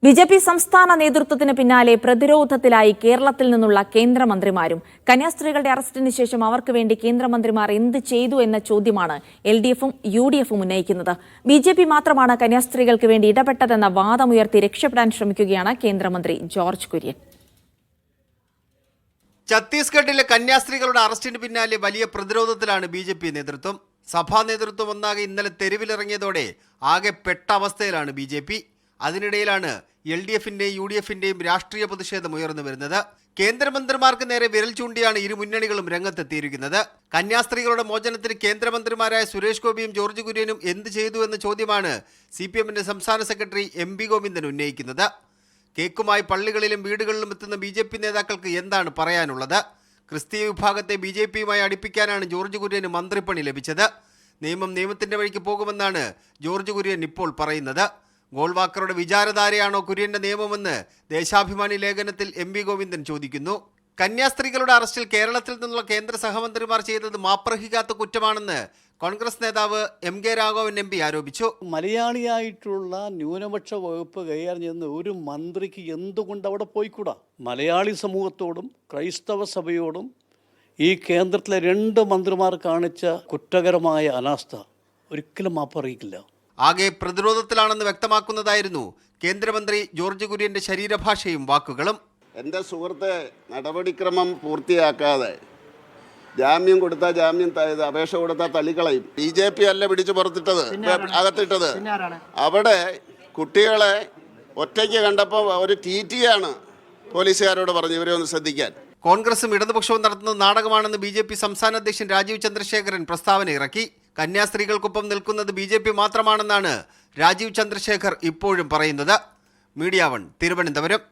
BJP. സംസ്ഥാന നേതൃത്വത്തിന് പിന്നാലെ പ്രതിരോധത്തിലായി കേരളത്തിൽ നിന്നുള്ള കേന്ദ്രമന്ത്രിമാരും. കന്യാസ്ത്രീകളുടെ അറസ്റ്റിന് ശേഷം അവർക്ക് വേണ്ടി കേന്ദ്രമന്ത്രിമാർ എന്ത് ചെയ്തു എന്ന ചോദ്യമാണ് എൽ.ഡി.എഫും യു.ഡി.എഫും ഉന്നയിക്കുന്നത്. ബി.ജെ.പി. മാത്രമാണ് കന്യാസ്ത്രീകൾക്ക് വേണ്ടി ഇടപെട്ടതെന്ന വാദമുയർത്തി രക്ഷപ്പെടാൻ ശ്രമിക്കുകയാണ് കേന്ദ്രമന്ത്രി ജോർജ് കുര്യൻ. ഛത്തീസ്ഗഡിലെ കന്യാസ്ത്രീകളുടെ അറസ്റ്റിന് പിന്നാലെ വലിയ പ്രതിരോധത്തിലാണ് ബി.ജെ.പി. നേതൃത്വം. സഭാ നേതൃത്വം ഒന്നാകെ ഇന്നലെ തെരുവിലിറങ്ങിയതോടെ ആകെ പെട്ട അവസ്ഥയിലാണ് ബി.ജെ.പി. അതിനിടയിലാണ് എൽ.ഡി.എഫിന്റെയും യു.ഡി.എഫിന്റെയും രാഷ്ട്രീയ പ്രതിഷേധം ഉയർന്നു വരുന്നത്. കേന്ദ്രമന്ത്രിമാർക്ക് നേരെ വിരൽ ചൂണ്ടിയാണ് ഇരു മുന്നണികളും രംഗത്തെത്തിയിരിക്കുന്നത്. കന്യാസ്ത്രീകളുടെ മോചനത്തിന് കേന്ദ്രമന്ത്രിമാരായ സുരേഷ് ഗോപിയും ജോർജ് കുര്യനും എന്ത് ചെയ്തു എന്ന ചോദ്യമാണ് CPM സംസ്ഥാന സെക്രട്ടറി MP ഗോവിന്ദൻ ഉന്നയിക്കുന്നത്. കേക്കുമായി പള്ളികളിലും വീടുകളിലും എത്തുന്ന ബി.ജെ.പി. നേതാക്കൾക്ക് എന്താണ് പറയാനുള്ളത്? ക്രിസ്തീയ വിഭാഗത്തെ ബി.ജെ.പിയുമായി അടുപ്പിക്കാനാണ് ജോർജ് കുര്യന് മന്ത്രിപ്പണി ലഭിച്ചത്. നിയമത്തിന്റെ വഴിക്ക് പോകുമെന്നാണ് ജോർജ് കുര്യൻ ഇപ്പോൾ പറയുന്നത്. ഗോൾവാക്കറുടെ വിചാരധാരയാണോ കുര്യന്റെ നിയമമെന്ന് ദേശാഭിമാനി ലേഖനത്തിൽ MP ഗോവിന്ദൻ ചോദിക്കുന്നു. കന്യാസ്ത്രീകളുടെ അറസ്റ്റിൽ കേരളത്തിൽ നിന്നുള്ള കേന്ദ്ര സഹമന്ത്രിമാർ ചെയ്തത് മാപ്രഹിക്കാത്ത കുറ്റമാണെന്ന് കോൺഗ്രസ് നേതാവ് MK രാഘവൻ MP ആരോപിച്ചു. മലയാളിയായിട്ടുള്ള ന്യൂനപക്ഷ വകുപ്പ് കൈകാര്യം ചെയ്യുന്ന ഒരു മന്ത്രിക്ക് എന്തുകൊണ്ട് അവിടെ പോയിക്കൂടാ? മലയാളി സമൂഹത്തോടും ക്രൈസ്തവ സഭയോടും ഈ കേന്ദ്രത്തിലെ 2 മന്ത്രിമാർ കാണിച്ച കുറ്റകരമായ അനാസ്ഥ ഒരിക്കലും മാപ്പറിയിക്കില്ല. ആകെ പ്രതിരോധത്തിലാണെന്ന് വ്യക്തമാക്കുന്നതായിരുന്നു കേന്ദ്രമന്ത്രി ജോർജ് കുര്യന്റെ ശരീരഭാഷയും വാക്കുകളും. എൻ്റെ സുഹൃത്തെ, നടപടിക്രമം പൂർത്തിയാക്കാതെ ജാമ്യം കൊടുത്താൽ അപേക്ഷ കൊടുത്താൽ തള്ളിക്കളയും. ബി.ജെ.പി. അല്ല പിടിച്ചു പുറത്തിട്ടത്, അകത്തിട്ടത്. അവിടെ കുട്ടികളെ ഒറ്റയ്ക്ക് കണ്ടപ്പോൾ ഒരു TT-യാണ് പോലീസുകാരോട് പറഞ്ഞു ഇവരെ ഒന്ന് ശ്രദ്ധിക്കാൻ. കോൺഗ്രസും ഇടതുപക്ഷവും നടത്തുന്നത് നാടകമാണെന്ന് ബി.ജെ.പി. സംസ്ഥാന അധ്യക്ഷൻ രാജീവ് ചന്ദ്രശേഖരൻ പ്രസ്താവന ഇറക്കി. കന്യാസ്ത്രീകൾക്കൊപ്പം നിൽക്കുന്നത് ബി.ജെ.പി. മാത്രമാണെന്നാണ് രാജീവ് ചന്ദ്രശേഖർ ഇപ്പോഴും പറയുന്നത്. മീഡിയ 1 തിരുവനന്തപുരം.